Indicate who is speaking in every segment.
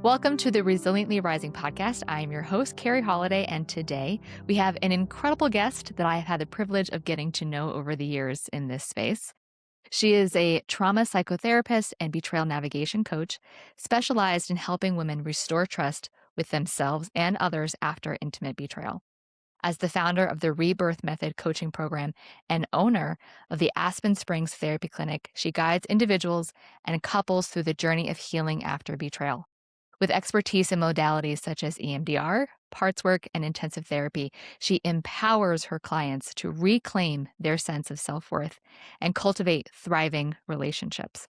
Speaker 1: Welcome to the Resiliently Rising podcast. I am your host, Carrie Holiday, and today we have an incredible guest that I have had the privilege of getting to know over the years in this space. She is a trauma psychotherapist and betrayal navigation coach, specialized in helping women restore trust with themselves and others after intimate betrayal. As the founder of the Rebirth Method coaching program and owner of the Aspen Springs Therapy Clinic, she guides individuals and couples through the journey of healing after betrayal. With expertise in modalities such as EMDR, parts work, and intensive therapy, she empowers her clients to reclaim their sense of self worth and cultivate thriving relationships.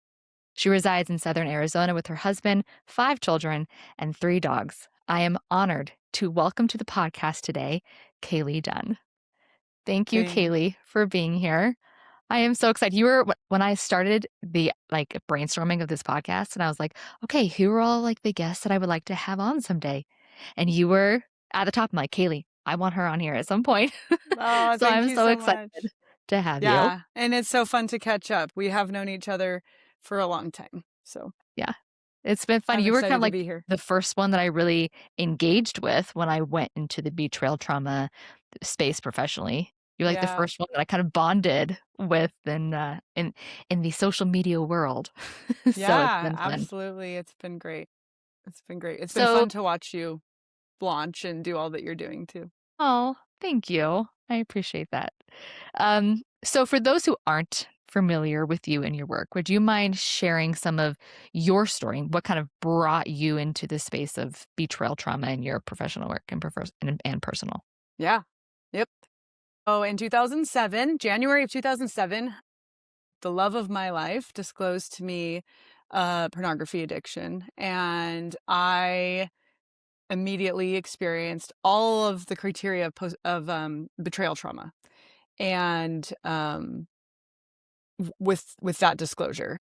Speaker 1: She resides in southern Arizona with her husband, 5 children, and 3 dogs. I am honored to welcome to the podcast today, KayLee Dunn. Thank you,
Speaker 2: Thank
Speaker 1: KayLee, for being here. I am so excited. You were when I started the brainstorming of this podcast, and I was like, okay, who are all like the guests that I would like to have on someday? And you were at the top. I'm like, KayLee, I want her on here at some point.
Speaker 2: Oh,
Speaker 1: So
Speaker 2: thank
Speaker 1: I'm
Speaker 2: you
Speaker 1: so
Speaker 2: so
Speaker 1: excited
Speaker 2: much.
Speaker 1: to have you.
Speaker 2: Yeah, and it's so fun to catch up. We have known each other for a long time, so
Speaker 1: Yeah. It's been fun.
Speaker 2: I'm
Speaker 1: You were kind of
Speaker 2: excited to
Speaker 1: like
Speaker 2: be here.
Speaker 1: the first one that I really engaged with when I went into the betrayal trauma space professionally. You're like the
Speaker 2: Yeah,
Speaker 1: first one that I kind of bonded with in the social media world. So it's
Speaker 2: yeah,
Speaker 1: been fun.
Speaker 2: absolutely. It's been great. It's been great. It's been
Speaker 1: So
Speaker 2: fun to watch you launch and do all that you're doing too.
Speaker 1: oh, thank you. I appreciate that. So for those who aren't familiar with you and your work, would you mind sharing some of your story? What kind of brought you into the space of betrayal trauma in your professional work and personal?
Speaker 2: Yeah. Yep. Oh, in 2007, January of 2007, the love of my life disclosed to me pornography addiction, and I immediately experienced all of the criteria of betrayal trauma, and with that disclosure,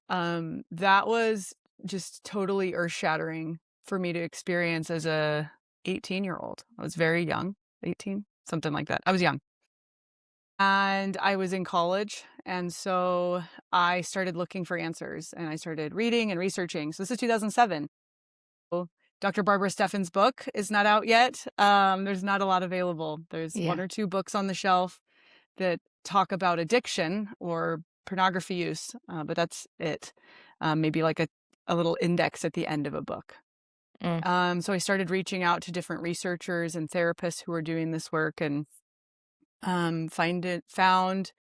Speaker 2: that was just totally earth shattering for me to experience as a 18-year-old. I was very young, 18, something like that. I was young, and I was in college, and so I started looking for answers, and I started reading and researching. So this is 2007. Dr. Barbara Steffen's book is not out yet. There's not a lot available. There's one
Speaker 1: Yeah.
Speaker 2: or two books on the shelf that talk about addiction or pornography use, but that's it. Maybe like a little index at the end of a book.
Speaker 1: Mm.
Speaker 2: So I started reaching out to different researchers and therapists who are doing this work, and found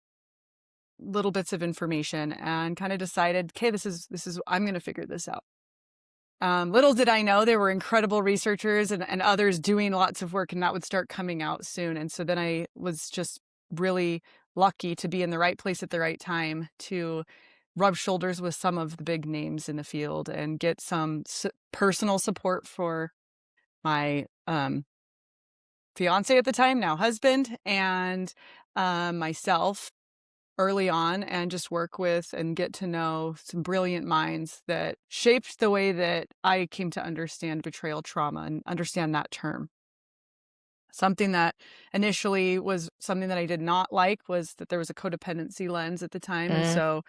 Speaker 2: little bits of information and kind of decided, okay, this is I'm going to figure this out. Little did I know there were incredible researchers and others doing lots of work, and that would start coming out soon. And so then I was just really lucky to be in the right place at the right time to rub shoulders with some of the big names in the field and get some personal support for my fiance at the time, now husband, and myself early on, and just work with and get to know some brilliant minds that shaped the way that I came to understand betrayal trauma and understand that term. Something that initially was something that I did not like was that there was a codependency lens at the time. And
Speaker 1: Mm.
Speaker 2: so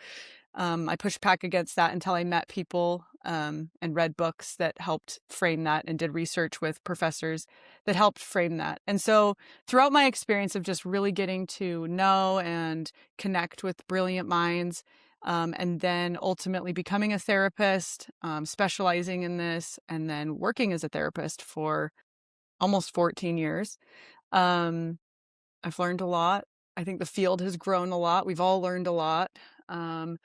Speaker 2: I pushed back against that until I met people and read books that helped frame that, and did research with professors that helped frame that. And so throughout my experience of just really getting to know and connect with brilliant minds, and then ultimately becoming a therapist, specializing in this, and then working as a therapist for almost 14 years, um, I've learned a lot. I think the field has grown a lot. We've all learned a lot. Um,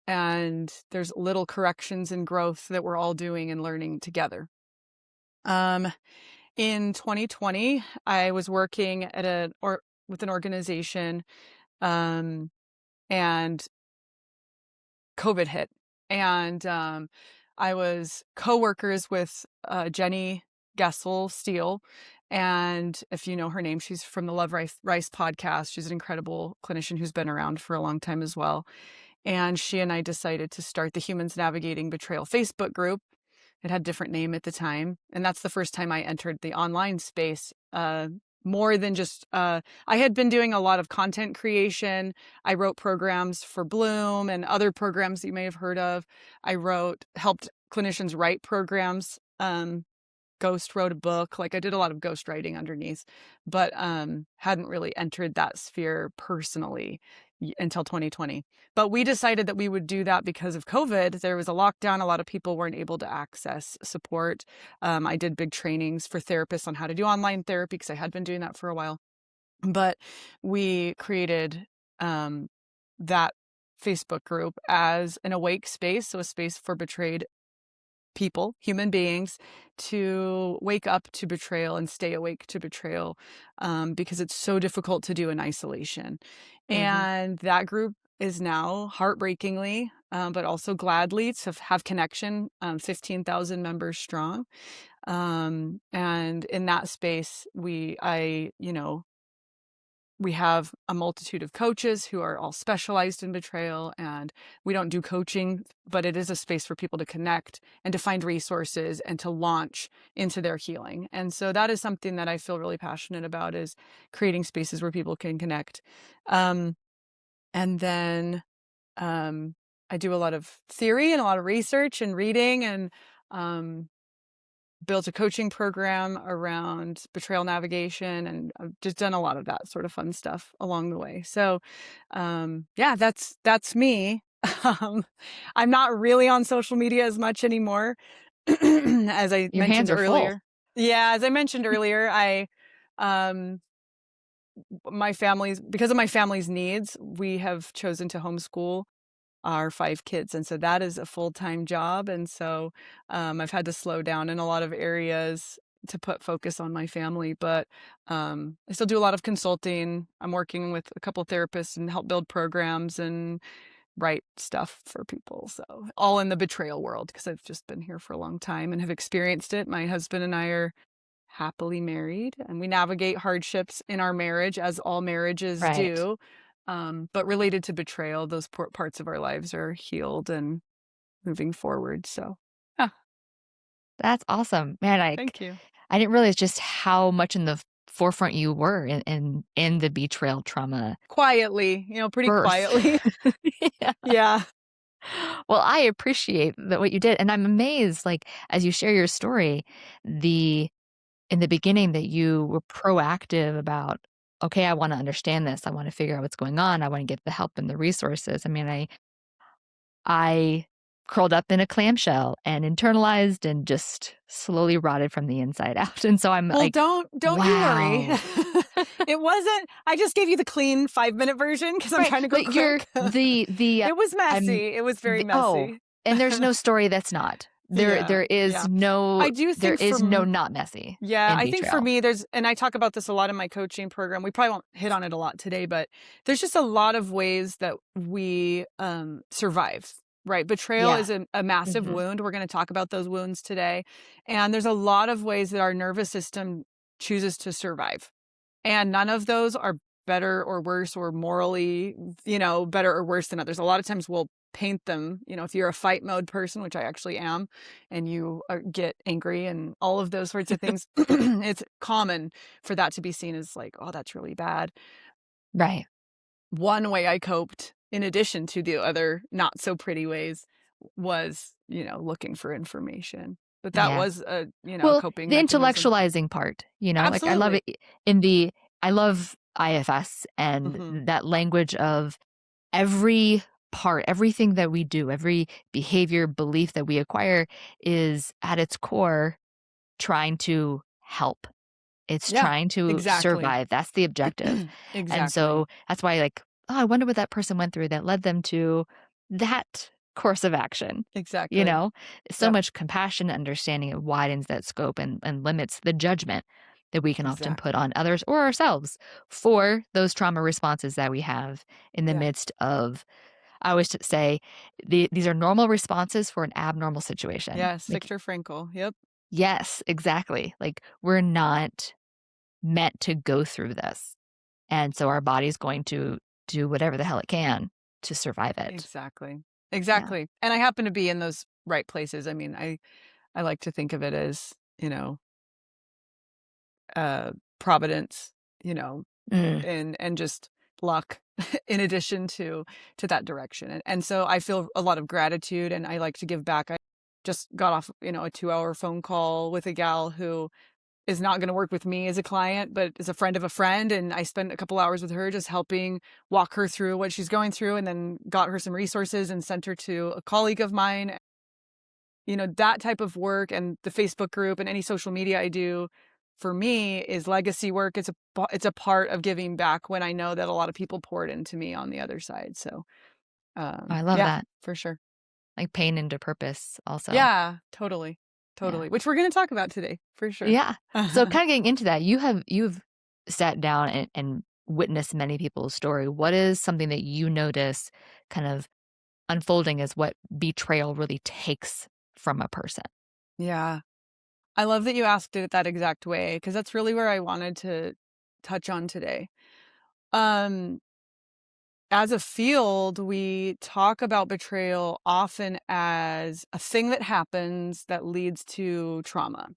Speaker 2: and there's little corrections and growth that we're all doing and learning together. Um, in 2020, I was working at with an organization, um, and COVID hit, and I was coworkers with Jenny Gessel Steele. And if you know her name, she's from the Love Rice podcast. She's an incredible clinician who's been around for a long time as well. And she and I decided to start the Humans Navigating Betrayal Facebook group. It had a different name at the time. And that's the first time I entered the online space, more than just, I had been doing a lot of content creation. I wrote programs for Bloom and other programs that you may have heard of. Helped clinicians write programs. Ghost wrote a book. Like I did a lot of ghost writing underneath, but hadn't really entered that sphere personally until 2020. But we decided that we would do that because of COVID. There was a lockdown. A lot of people weren't able to access support. I did big trainings for therapists on how to do online therapy because I had been doing that for a while. But we created that Facebook group as an awake space, so a space for betrayed people, human beings, to wake up to betrayal and stay awake to betrayal, because it's so difficult to do in isolation.
Speaker 1: Mm-hmm.
Speaker 2: And that group is now heartbreakingly, but also gladly to have connection, 15,000 members strong. And in that space, we have a multitude of coaches who are all specialized in betrayal, and we don't do coaching, but it is a space for people to connect and to find resources and to launch into their healing. And so that is something that I feel really passionate about, is creating spaces where people can connect. And then I do a lot of theory and a lot of research and reading, and built a coaching program around betrayal navigation, and I've just done a lot of that sort of fun stuff along the way. So, yeah, that's me. I'm not really on social media as much anymore, as I
Speaker 1: Your hands
Speaker 2: mentioned
Speaker 1: are full.
Speaker 2: earlier. Yeah, as I mentioned earlier, um, because of my family's needs, we have chosen to homeschool our 5 kids, and so that is a full-time job, and so, I've had to slow down in a lot of areas to put focus on my family, but, I still do a lot of consulting. I'm working with a couple therapists and help build programs and write stuff for people, so all in the betrayal world because 'cause I've just been here for a long time and have experienced it. My husband and I are happily married, and we navigate hardships in our marriage as all marriages
Speaker 1: Right.
Speaker 2: do. But related to betrayal, those parts of our lives are healed and moving forward. So, yeah,
Speaker 1: That's awesome. Man,
Speaker 2: thank you.
Speaker 1: I didn't realize just how much in the forefront you were in the betrayal trauma
Speaker 2: Quietly, pretty
Speaker 1: birth.
Speaker 2: quietly.
Speaker 1: Yeah.
Speaker 2: Yeah.
Speaker 1: Well, I appreciate that what you did, and I'm amazed, like, as you share your story, the in the beginning that you were proactive about, "Okay, I wanna understand this. I wanna figure out what's going on. I wanna get the help and the resources." I mean, I curled up in a clamshell and internalized and just slowly rotted from the inside out, and so I'm
Speaker 2: Well,
Speaker 1: like,
Speaker 2: don't you worry.
Speaker 1: "Wow."
Speaker 2: It wasn't I just gave you the clean 5-minute version because 'cause I'm
Speaker 1: Right,
Speaker 2: trying to go
Speaker 1: but you're
Speaker 2: quick.
Speaker 1: the
Speaker 2: It was
Speaker 1: I'm
Speaker 2: messy. It was very
Speaker 1: oh,
Speaker 2: messy.
Speaker 1: and there's no story that's not.
Speaker 2: Yeah, yeah. I do
Speaker 1: There
Speaker 2: think
Speaker 1: is no not messy
Speaker 2: Yeah,
Speaker 1: in
Speaker 2: I think for
Speaker 1: betrayal.
Speaker 2: me, and I talk about this a lot in my coaching program. We probably won't hit on it a lot today, but there's just a lot of ways that we survive, right? Betrayal
Speaker 1: Yeah.
Speaker 2: is a massive
Speaker 1: Mhm.
Speaker 2: wound. We're going to talk about those wounds today. And there's a lot of ways that our nervous system chooses to survive. And none of those are better or worse or morally, better or worse than others. A lot of times we'll paint them, if you're a fight mode person, which I actually am, and you get angry and all of those sorts of things, it's common for that to be seen as like, oh, that's really bad.
Speaker 1: Right.
Speaker 2: One way I coped, in addition to the other not so pretty ways, was, looking for information. But that
Speaker 1: Yeah.
Speaker 2: was a
Speaker 1: Well,
Speaker 2: coping
Speaker 1: the
Speaker 2: mechanism.
Speaker 1: intellectualizing part, like, I love
Speaker 2: Absolutely.
Speaker 1: it in the I love IFS and
Speaker 2: Hmm.
Speaker 1: that language of every part, everything that we do, every behavior, belief that we acquire is at its core trying to help. It's
Speaker 2: Yeah,
Speaker 1: trying to
Speaker 2: exactly.
Speaker 1: survive. That's the objective. And
Speaker 2: Exactly.
Speaker 1: so that's why, like, oh, I wonder what that person went through that led them to that course of action. You
Speaker 2: Exactly.
Speaker 1: know, so
Speaker 2: Yep.
Speaker 1: much compassion, understanding it widens that scope and limits the judgment that we can often put
Speaker 2: Exactly.
Speaker 1: on others or ourselves for those trauma responses that we have in the
Speaker 2: Yeah.
Speaker 1: midst of, I always say, these are normal responses for an abnormal situation.
Speaker 2: Yes,
Speaker 1: Like,
Speaker 2: Viktor Frankl. Yep.
Speaker 1: yes, exactly. Like, we're not meant to go through this. And so our body's going to do whatever the hell it can to survive it.
Speaker 2: Exactly.
Speaker 1: Yeah.
Speaker 2: Exactly. And I happen to be in those right places. I mean, I like to think of it as, providence, you know,
Speaker 1: Mm.
Speaker 2: and just luck in addition to that direction. And so I feel a lot of gratitude and I like to give back. I just got off, a 2-hour phone call with a gal who is not going to work with me as a client, but is a friend of a friend. And I spent a couple hours with her just helping walk her through what she's going through, and then got her some resources and sent her to a colleague of mine. That type of work, and the Facebook group and any social media I do for me is legacy work. It's a part of giving back when I know that a lot of people poured into me on the other side. So,
Speaker 1: I love
Speaker 2: yeah,
Speaker 1: that.
Speaker 2: for sure.
Speaker 1: Like pain into purpose also.
Speaker 2: Yeah, totally.
Speaker 1: Yeah.
Speaker 2: Totally. Which we're going to talk about today for sure.
Speaker 1: Yeah. So kind of getting into that, you've sat down and witnessed many people's story. What is something that you notice kind of unfolding as what betrayal really takes from a person?
Speaker 2: Yeah. I love that you asked it that exact way, because that's really where I wanted to touch on today. Um, as a field, we talk about betrayal often as a thing that happens that leads to trauma.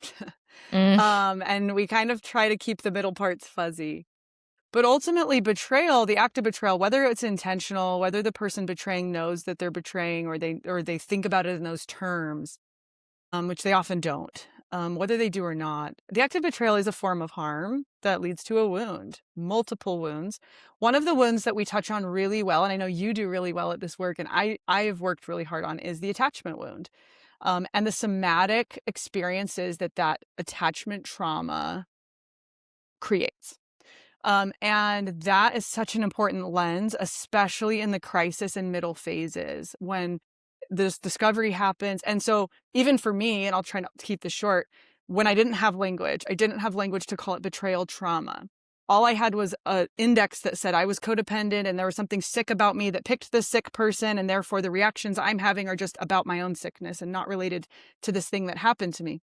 Speaker 1: Mm,
Speaker 2: And we kind of try to keep the middle parts fuzzy. But ultimately, betrayal, the act of betrayal, whether it's intentional, whether the person betraying knows that they're betraying, or they think about it in those terms, which they often don't, whether they do or not. The act of betrayal is a form of harm that leads to a wound, multiple wounds. One of the wounds that we touch on really well, and I know you do really well at this work, and I have worked really hard on, is the attachment wound, and the somatic experiences that attachment trauma creates. And that is such an important lens, especially in the crisis and middle phases when this discovery happens. And so even for me, and I'll try not to keep this short, when I didn't have language to call it betrayal trauma. All I had was an index that said I was codependent and there was something sick about me that picked the sick person. And therefore the reactions I'm having are just about my own sickness and not related to this thing that happened to me.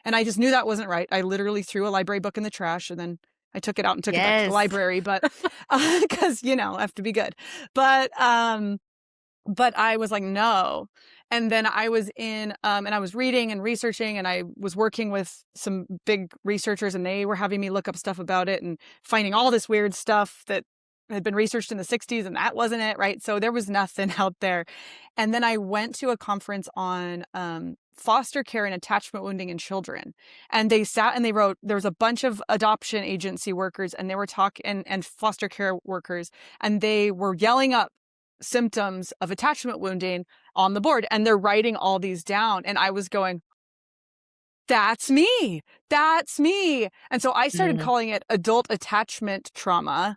Speaker 2: And I just knew that wasn't right. I literally threw a library book in the trash, and then I took it out and took it back to the
Speaker 1: yes.
Speaker 2: library, but because I have to be good. But I was like, no. And then I was and I was reading and researching, and I was working with some big researchers, and they were having me look up stuff about it and finding all this weird stuff that had been researched in the 60s, and that wasn't it, right? So there was nothing out there. And then I went to a conference on foster care and attachment wounding in children. And they sat and they wrote, there was a bunch of adoption agency workers, and they were talking, and foster care workers, and they were yelling up symptoms of attachment wounding on the board, and they're writing all these down. And I was going, that's me. That's me. And so I started
Speaker 1: Mm,
Speaker 2: calling it adult attachment trauma.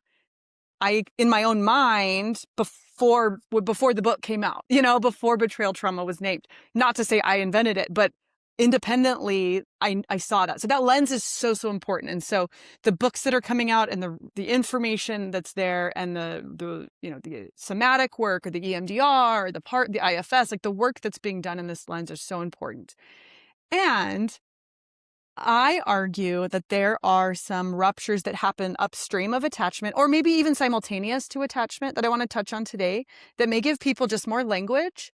Speaker 2: In my own mind, before the book came out, before betrayal trauma was named. Not to say I invented it, but independently, I saw that. So that lens is so, so important. And so the books that are coming out, and the information that's there, and the somatic work, or the EMDR, or the IFS, like the work that's being done in this lens is so important. And I argue that there are some ruptures that happen upstream of attachment, or maybe even simultaneous to attachment, that I want to touch on today, that may give people just more language.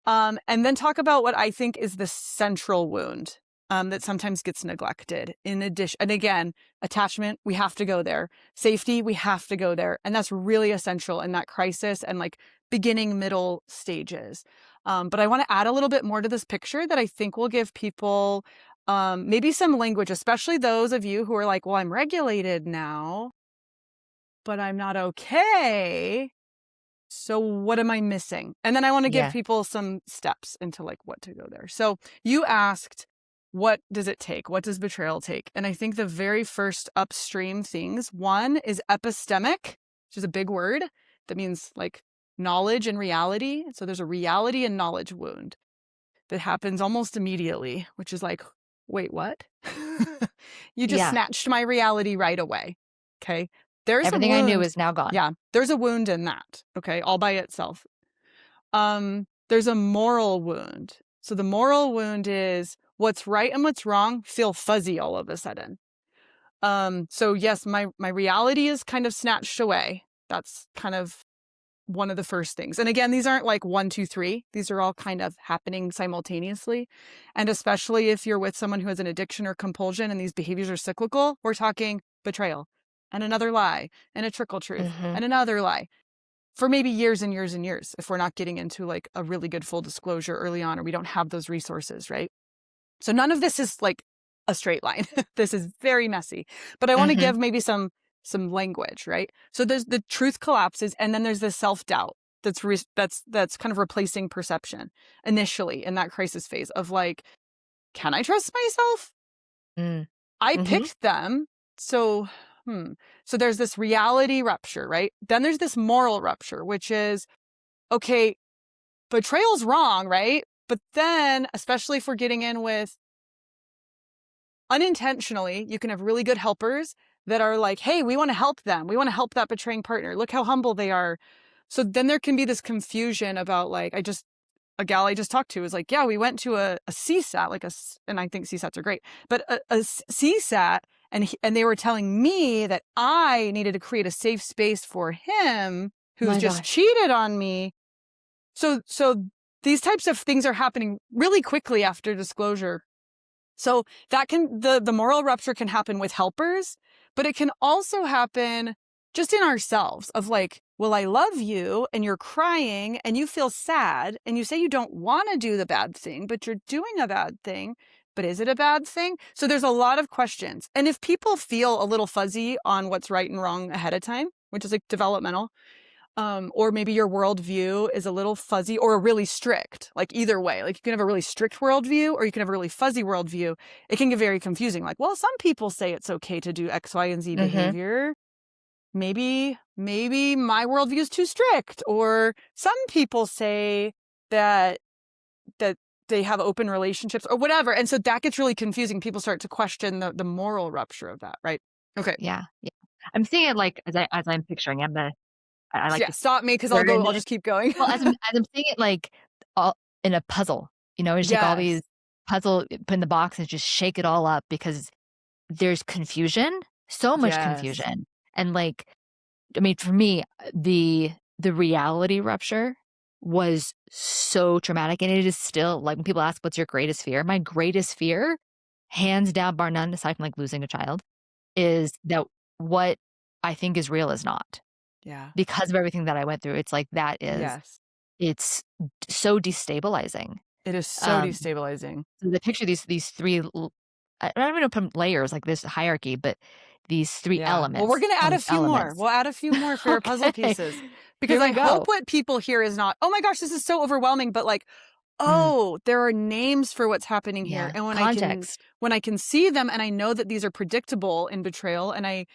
Speaker 2: And then talk about what I think is the central wound that sometimes gets neglected. In addition, and again, attachment, we have to go there. Safety, we have to go there. And that's really essential in that crisis and like beginning, middle stages. But I want to add a little bit more to this picture that I think will give people maybe some language, especially those of you who are like, well, I'm regulated now, but I'm not okay. So what am I missing? And then I want to give
Speaker 1: yeah.
Speaker 2: people some steps into like what to go there. So you asked, what does it take? What does betrayal take? And I think the very first upstream things, one is epistemic, which is a big word that means like knowledge and reality. So there's a reality and knowledge wound that happens almost immediately, which is like, wait, what? You just
Speaker 1: Yeah.
Speaker 2: snatched my reality right away. Okay. There's a
Speaker 1: Everything I knew
Speaker 2: wound.
Speaker 1: is now gone.
Speaker 2: Yeah. There's a wound in that. Okay. All by itself. There's a moral wound. So the moral wound is what's right and what's wrong feel fuzzy all of a sudden. So yes, my reality is kind of snatched away. That's kind of one of the first things. And again, these aren't like 1, 2, 3. These are all kind of happening simultaneously. And especially if you're with someone who has an addiction or compulsion and these behaviors are cyclical, we're talking betrayal and another lie and a trickle truth
Speaker 1: Hmm.
Speaker 2: and another lie. for maybe years and years and years if we're not getting into like a really good full disclosure early on, or we don't have those resources, right? So none of this is like a straight line. This is very messy, but I want to
Speaker 1: Mhm.
Speaker 2: give maybe some language, right? So there's the truth collapses, and then there's the self-doubt that's kind of replacing perception initially in that crisis phase of like, can I trust myself?
Speaker 1: Mm.
Speaker 2: I
Speaker 1: Mhm.
Speaker 2: picked them. So, so there's this reality rupture, right? Then there's this moral rupture, which is, okay, betrayal's wrong, right? But then, especially if we're getting in with unintentionally, you can have really good helpers that are like, hey, we want to help them. We want to help that betraying partner. Look how humble they are. So then there can be this confusion about like, a gal I just talked to was like, yeah, we went to a CSAT, and I think CSATs are great, but a CSAT, and they were telling me that I needed to create a safe space for him who's
Speaker 1: My
Speaker 2: just
Speaker 1: gosh.
Speaker 2: cheated on me. So these types of things are happening really quickly after disclosure. So that the moral rupture can happen with helpers, but it can also happen just in ourselves of like, well, I love you and you're crying and you feel sad and you say you don't want to do the bad thing, but you're doing a bad thing. But is it a bad thing? So there's a lot of questions. And if people feel a little fuzzy on what's right and wrong ahead of time, which is like developmental, or maybe your worldview is a little fuzzy or really strict, like either way, like you can have a really strict worldview or you can have a really fuzzy worldview. It can get very confusing. Like, well, some people say it's okay to do X, Y, and Z
Speaker 1: Mhm.
Speaker 2: behavior. Maybe my worldview is too strict, or some people say that that they have open relationships or whatever. And so that gets really confusing. People start to question the moral rupture of that, right? Okay.
Speaker 1: Yeah, yeah. I'm seeing it, like, as I'm picturing, I like
Speaker 2: Yeah.
Speaker 1: to
Speaker 2: Stop me because
Speaker 1: learn
Speaker 2: I'll just keep going.
Speaker 1: well, as I'm seeing it, like, all in a puzzle, just take all these
Speaker 2: Yes.
Speaker 1: puzzle, put in the box and just shake it all up because there's confusion, so much
Speaker 2: Yes.
Speaker 1: confusion, and, like, I mean, for me, the reality rupture was so traumatic, and it is still, like, when people ask, "What's your greatest fear?" My greatest fear, hands down, bar none, aside from, like, losing a child, is that what I think is real is not.
Speaker 2: Yeah.
Speaker 1: Because of everything that I went through, it's like
Speaker 2: Yes.
Speaker 1: it's so destabilizing.
Speaker 2: It is so
Speaker 1: Um,
Speaker 2: destabilizing.
Speaker 1: so the picture these 3 l I don't even know if layers, like this hierarchy, but these 3
Speaker 2: Yeah. Well, we're
Speaker 1: elements,
Speaker 2: gonna add a
Speaker 1: strong
Speaker 2: few more.
Speaker 1: elements.
Speaker 2: We'll add a few more for your puzzle
Speaker 1: Okay.
Speaker 2: pieces. Because
Speaker 1: Here
Speaker 2: I
Speaker 1: we
Speaker 2: hope
Speaker 1: go.
Speaker 2: what people hear is not, "Oh my gosh, this is so overwhelming," but like,
Speaker 1: Mm,
Speaker 2: "Oh, there are names for what's happening here."
Speaker 1: yeah.
Speaker 2: And
Speaker 1: Context.
Speaker 2: when I can see them and I know that these are predictable in betrayal and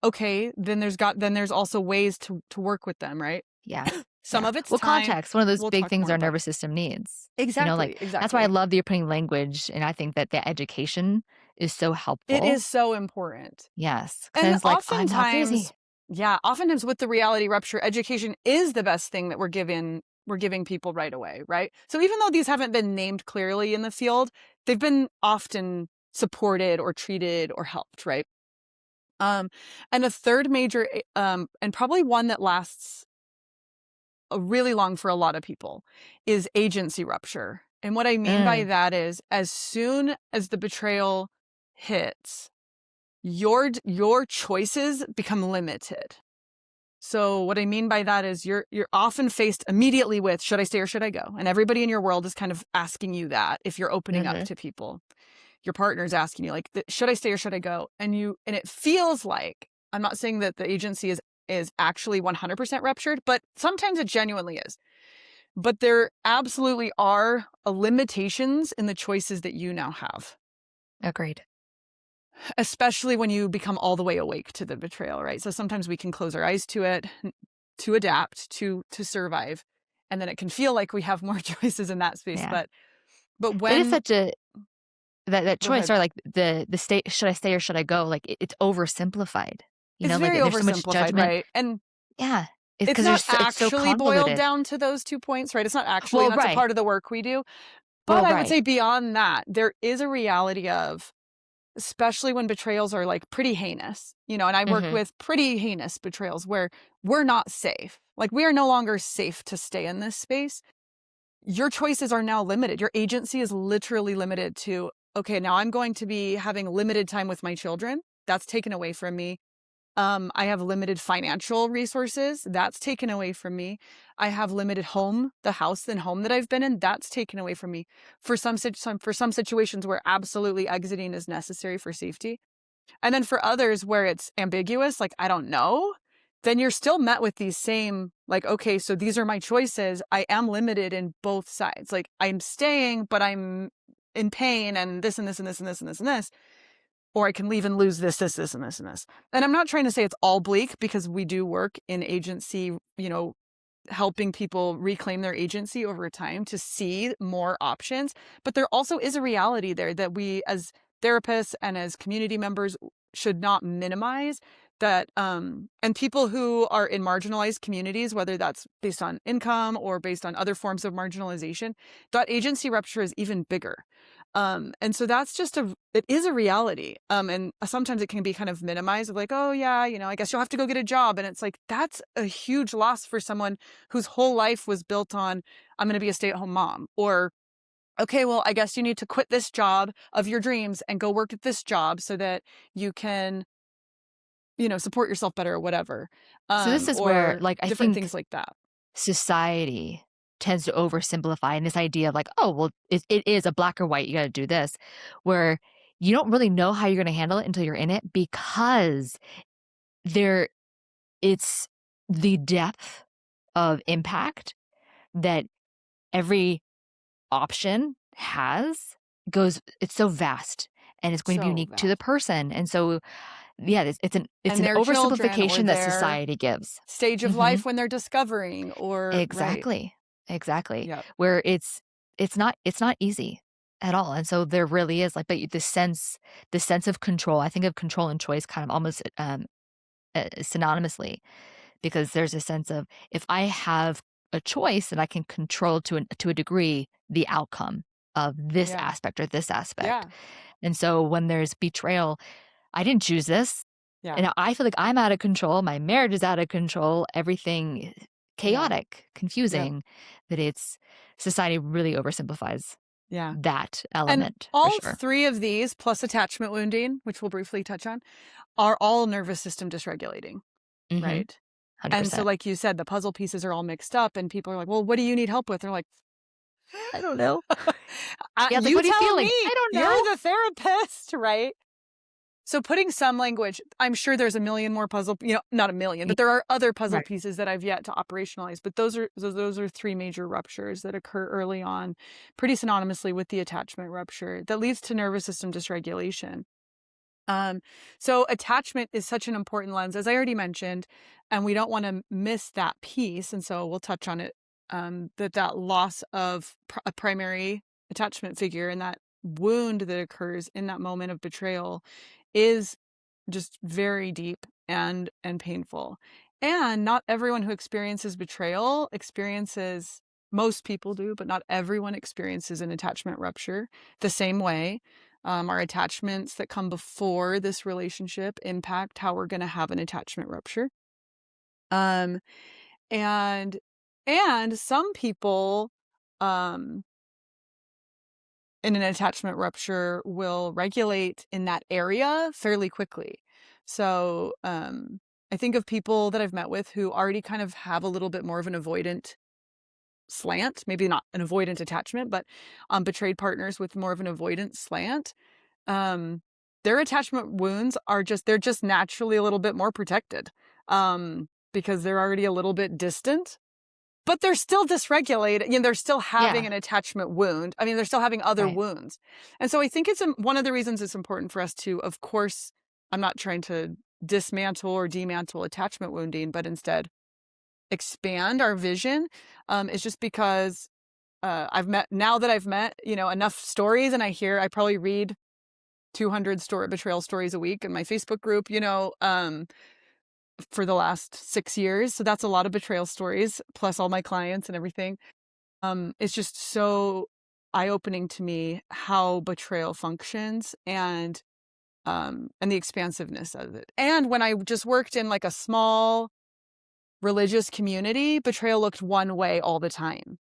Speaker 2: okay, then there's also ways to work with them, right?
Speaker 1: Yeah.
Speaker 2: Some
Speaker 1: Yeah.
Speaker 2: of it's
Speaker 1: Well,
Speaker 2: time.
Speaker 1: context, one of those
Speaker 2: We'll
Speaker 1: big
Speaker 2: talk
Speaker 1: things
Speaker 2: more
Speaker 1: our
Speaker 2: about.
Speaker 1: nervous system needs. Like,
Speaker 2: Exactly,
Speaker 1: that's why I
Speaker 2: exactly.
Speaker 1: love that you're putting language, and I think that the education is so
Speaker 2: It
Speaker 1: helpful.
Speaker 2: is so important.
Speaker 1: Yes, 'cause then
Speaker 2: And
Speaker 1: it's like, "I'm not crazy."
Speaker 2: oftentimes with the reality rupture, education is the best thing that we're giving people right away, right? So even though these haven't been named clearly in the field, they've been often supported or treated or helped, right? Um, and a third major, and probably one that lasts a really long for a lot of people, is agency rupture. And what I mean by
Speaker 1: Mm,
Speaker 2: that is, as soon as the betrayal hits, your choices become limited. So what I mean by that is you're often faced immediately with, should I stay or should I go? And everybody in your world is kind of asking you that if you're opening up
Speaker 1: mhm.
Speaker 2: to people. Your partner's asking you like, should I stay or should I go? And it feels like, I'm not saying that the agency is actually 100% ruptured, but sometimes it genuinely is. But there absolutely are limitations in the choices that you now have,
Speaker 1: Agreed.
Speaker 2: especially when you become all the way awake to the betrayal, right? So sometimes we can close our eyes to it, to adapt, to survive, and then it can feel like we have more choices in that space.
Speaker 1: Yeah.
Speaker 2: But
Speaker 1: But it is
Speaker 2: when
Speaker 1: such a that
Speaker 2: go
Speaker 1: choice,
Speaker 2: ahead,
Speaker 1: or, like, the state, should I stay or should I go? Like, it's oversimplified,
Speaker 2: it's
Speaker 1: like,
Speaker 2: very
Speaker 1: there's so much
Speaker 2: oversimplified,
Speaker 1: judgment.
Speaker 2: right? And
Speaker 1: Yeah. It's
Speaker 2: it's
Speaker 1: 'cause
Speaker 2: not
Speaker 1: it's so
Speaker 2: actually boiled
Speaker 1: convoluted.
Speaker 2: down to those 2 points, right? It's not actually,
Speaker 1: Well,
Speaker 2: and that's a
Speaker 1: right.
Speaker 2: part of the work we do. But
Speaker 1: Well,
Speaker 2: I would
Speaker 1: right.
Speaker 2: say beyond that, there is a reality of, especially when betrayals are, like, pretty heinous, and I work
Speaker 1: Mhm.
Speaker 2: with pretty heinous betrayals where we're not safe. Like, we are no longer safe to stay in this space. Your choices are now limited. Your agency is literally limited to, "Okay, now I'm going to be having limited time with my children. That's taken away from me. I have limited financial resources. That's taken away from me. I have limited home, the house and home that I've been in. That's taken away from me. For some situations where absolutely exiting is necessary for safety, and then for others where it's ambiguous, like I don't know, then you're still met with these same like, okay, so these are my choices. I am limited in both sides. Like I'm staying, but I'm in pain, and this and this and this and this and this and this. Or I can leave and lose this, this, this, and this, and this. And I'm not trying to say it's all bleak, because we do work in agency, helping people reclaim their agency over time to see more options. But there also is a reality there that we as therapists and as community members should not minimize that. And people who are in marginalized communities, whether that's based on income or based on other forms of marginalization, that agency rupture is even bigger. And so that's it is a reality. And sometimes it can be kind of minimized of like, oh yeah, I guess you'll have to go get a job. And it's like, that's a huge loss for someone whose whole life was built on, I'm going to be a stay-at-home mom. Or, okay, well, I guess you need to quit this job of your dreams and go work at this job so that you can, support yourself better or whatever.
Speaker 1: So this is where,
Speaker 2: Or
Speaker 1: like, I
Speaker 2: different
Speaker 1: think
Speaker 2: things like that.
Speaker 1: society tends to oversimplify, and this idea of like, oh, well, it is a black or white, you got to do this, where you don't really know how you're going to handle it until you're in it, because there it's the depth of impact that every option it's so vast, and it's going to be
Speaker 2: So
Speaker 1: unique to the
Speaker 2: vast.
Speaker 1: person. And so, yeah, it's
Speaker 2: And
Speaker 1: an
Speaker 2: their children or
Speaker 1: oversimplification that
Speaker 2: their
Speaker 1: society gives.
Speaker 2: stage of
Speaker 1: Mhm.
Speaker 2: life when they're discovering or right.
Speaker 1: Exactly. Exactly.
Speaker 2: Yep.
Speaker 1: Where it's not easy at all. And so there really is like, but the sense of control. I think of control and choice kind of almost synonymously, because there's a sense of, if I have a choice, then I can control to a degree the outcome of this
Speaker 2: Yeah.
Speaker 1: aspect or this aspect.
Speaker 2: Yeah.
Speaker 1: And so when there's betrayal, I didn't choose this.
Speaker 2: Yeah.
Speaker 1: And I feel like I'm out of control. My marriage is out of control. Everything
Speaker 2: Yeah.
Speaker 1: chaotic,
Speaker 2: Yep.
Speaker 1: confusing, that it's society really oversimplifies
Speaker 2: Yeah.
Speaker 1: that
Speaker 2: And
Speaker 1: element for
Speaker 2: all
Speaker 1: sure.
Speaker 2: three of these, plus attachment wounding, which we'll briefly touch on, are all nervous system dysregulating,
Speaker 1: Mhm.
Speaker 2: right? And so,
Speaker 1: 100%.
Speaker 2: like you said, the puzzle pieces are all mixed up, and people are like, well, what do you need help with? They're like,
Speaker 1: I don't know. Yeah, it's like,
Speaker 2: you
Speaker 1: "What are you
Speaker 2: tell
Speaker 1: feeling?"
Speaker 2: me,
Speaker 1: "I don't
Speaker 2: you're
Speaker 1: know."
Speaker 2: the therapist, right? So putting some language, I'm sure there's a million more not a million,
Speaker 1: Y
Speaker 2: but there are other puzzle
Speaker 1: Right.
Speaker 2: pieces that I've yet to operationalize. But those are three major ruptures that occur early on, pretty synonymously with the attachment rupture that leads to nervous system dysregulation. Um, so attachment is such an important lens, as I already mentioned, and we don't want to miss that piece. And so we'll touch on it. That loss of a primary attachment figure and that wound that occurs in that moment of betrayal is just very deep and painful. And not everyone who experiences betrayal experiences, most people do, but not everyone experiences an attachment rupture the same way. Our attachments that come before this relationship impact how we're going to have an attachment rupture. Um, and and some people um in an attachment rupture will regulate in that area fairly quickly. So, I think of people that I've met with who already kind of have a little bit more of an avoidant slant, maybe not an avoidant attachment, but betrayed partners with more of an avoidant slant. Um, their attachment wounds they're just naturally a little bit more protected, because they're already a little bit distant. But they're still dysregulated, they're still having
Speaker 1: Yeah,
Speaker 2: an attachment wound. I mean, they're still having other
Speaker 1: right.
Speaker 2: wounds. And so I think it's one of the reasons it's important for us to, of course, I'm not trying to dismantle or demantle attachment wounding, but instead expand our vision, is just because, now that I've met, enough stories, and I probably read 200 betrayal stories a week in my Facebook group, for the last 6 years. So that's a lot of betrayal stories, plus all my clients and everything. It's just so eye-opening to me how betrayal functions and the expansiveness of it. And when I just worked in like a small religious community, betrayal looked one way all the time.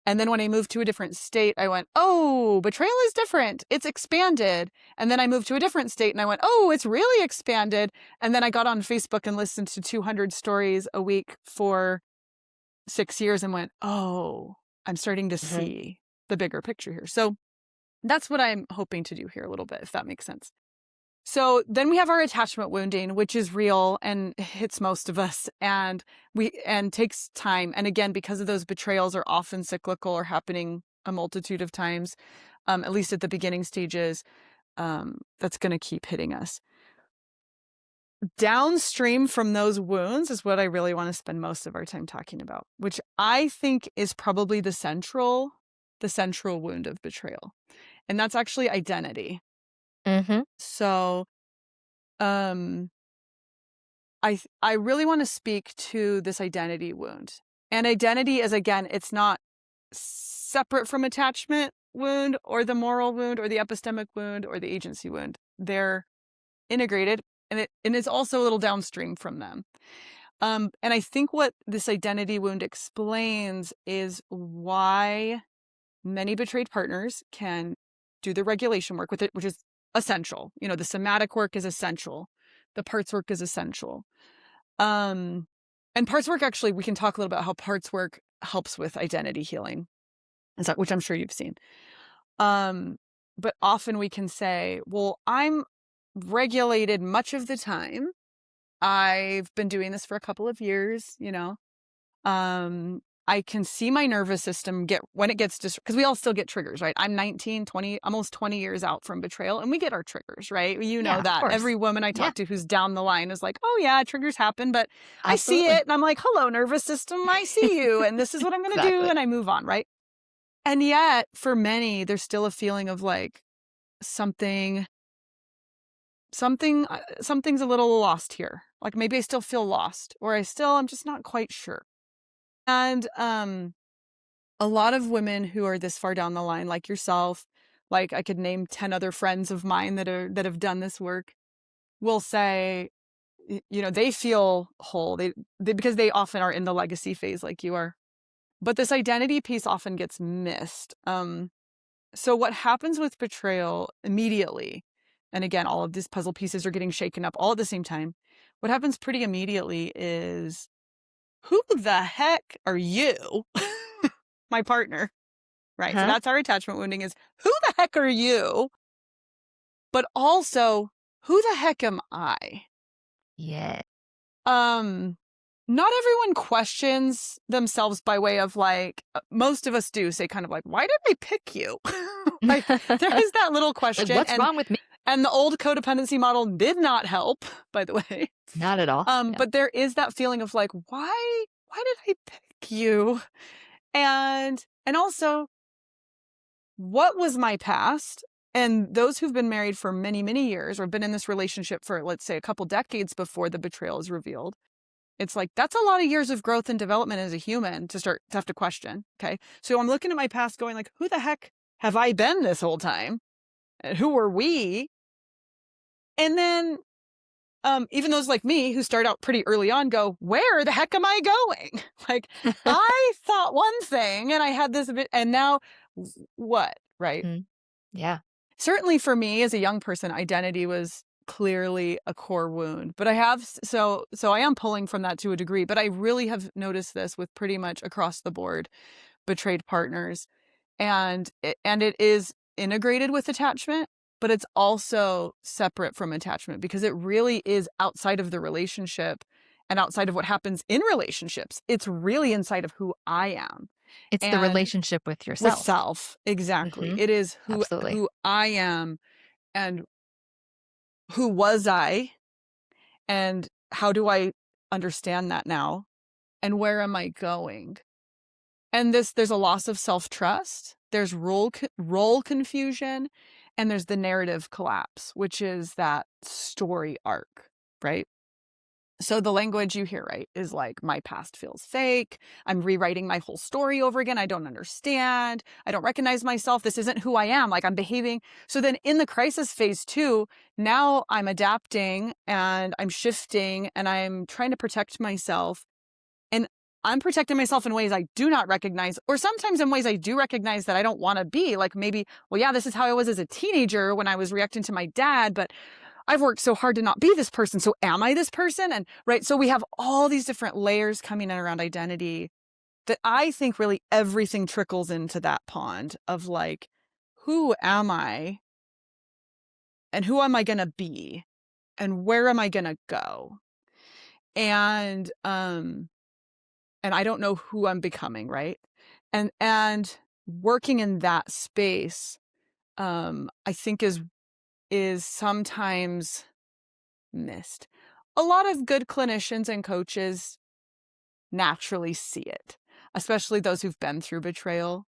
Speaker 2: And then when I moved to a different state, I went, oh, betrayal is different. It's expanded. And then I moved to a different state and I went, oh, it's really expanded. And then I got on Facebook and listened to 200 stories a week for 6 years and went, oh, I'm starting to see the bigger picture here. So that's what I'm hoping to do here a little bit, if that makes sense. So then we have our attachment wounding, which is real and hits most of us and takes time. And again, because of those betrayals are often cyclical or happening a multitude of times, at least at the beginning stages, that's going to keep hitting us. Downstream from those wounds is what I really want to spend most of our time talking about, which I think is probably the central wound of betrayal. And that's actually identity. So, I really want to speak to this identity wound. And identity is, again, it's not separate from attachment wound or the moral wound or the epistemic wound or the agency wound. They're integrated, and it's also a little downstream from them. And I think what this identity wound explains is why many betrayed partners can do the regulation work with it, which is essential. The somatic work is essential. The parts work is essential. And parts work, actually, we can talk a little about how parts work helps with identity healing, which I'm sure you've seen. But often we can say, well, I'm regulated much of the time. I've been doing this for a couple of years, I can see my nervous system when it gets because we all still get triggers, right? I'm 19, 20, almost 20 years out from betrayal, and we get our triggers, right? That. Every woman I talk to who's down the line is like, oh yeah, triggers happen, but
Speaker 1: Absolutely.
Speaker 2: I see it and I'm like, hello, nervous system, I see you, and this is what I'm going to do, and I move on, right? And yet, for many, there's still a feeling of like something's a little lost here. Like maybe I still feel lost, or I'm just not quite sure. And a lot of women who are this far down the line, like yourself, like I could name 10 other friends of mine that have done this work, will say, they feel whole. They because they often are in the legacy phase like you are. But this identity piece often gets missed. So what happens with betrayal immediately, and again, all of these puzzle pieces are getting shaken up all at the same time. What happens pretty immediately is, who the heck are you? My partner, right? So that's our attachment wounding, is who the heck are you? But also, who the heck am I?
Speaker 1: Yeah.
Speaker 2: Not everyone questions themselves by way of like, most of us do say kind of like, why did I pick you? Like there is that little question.
Speaker 1: Like, what's wrong with me?
Speaker 2: And the old codependency model did not help, by the way.
Speaker 1: Not at all.
Speaker 2: But there is that feeling of like, why did I pick you? And also, what was my past? And those who've been married for many, many years, or been in this relationship for, let's say, a couple decades before the betrayal is revealed, it's like, that's a lot of years of growth and development as a human to have to question. Okay. So I'm looking at my past going like, who the heck have I been this whole time? And who are we? And then, even those like me who start out pretty early on go, where the heck am I going? Like, I thought one thing and I had this, and now what? Right.
Speaker 1: Yeah.
Speaker 2: Certainly for me as a young person, identity was clearly a core wound, but I am pulling from that to a degree, but I really have noticed this with pretty much across the board betrayed partners, and it is integrated with attachment, but it's also separate from attachment because it really is outside of the relationship and outside of what happens in relationships. It's really inside of who I am.
Speaker 1: It's the relationship with yourself.
Speaker 2: With self, exactly. It is who I am, and who was I, and how do I understand that now, and where am I going? And there's a loss of self-trust, there's role confusion, and there's the narrative collapse, which is that story arc, right? So the language you hear, right, is like, my past feels fake. I'm rewriting my whole story over again. I don't understand. I don't recognize myself. This isn't who I am. Like, I'm behaving. So then in the crisis phase 2, now I'm adapting and I'm shifting and I'm trying to protect myself. And I'm protecting myself in ways I do not recognize, or sometimes in ways I do recognize that I don't want to be. Like maybe, well, yeah, this is how I was as a teenager when I was reacting to my dad, but I've worked so hard to not be this person. So am I this person? And right. So we have all these different layers coming in around identity that I think really everything trickles into that pond of like, who am I and who am I going to be and where am I going to go? And I don't know who I'm becoming, right? And working in that space, I think is sometimes missed. A lot of good clinicians and coaches naturally see it, especially those who've been through betrayal,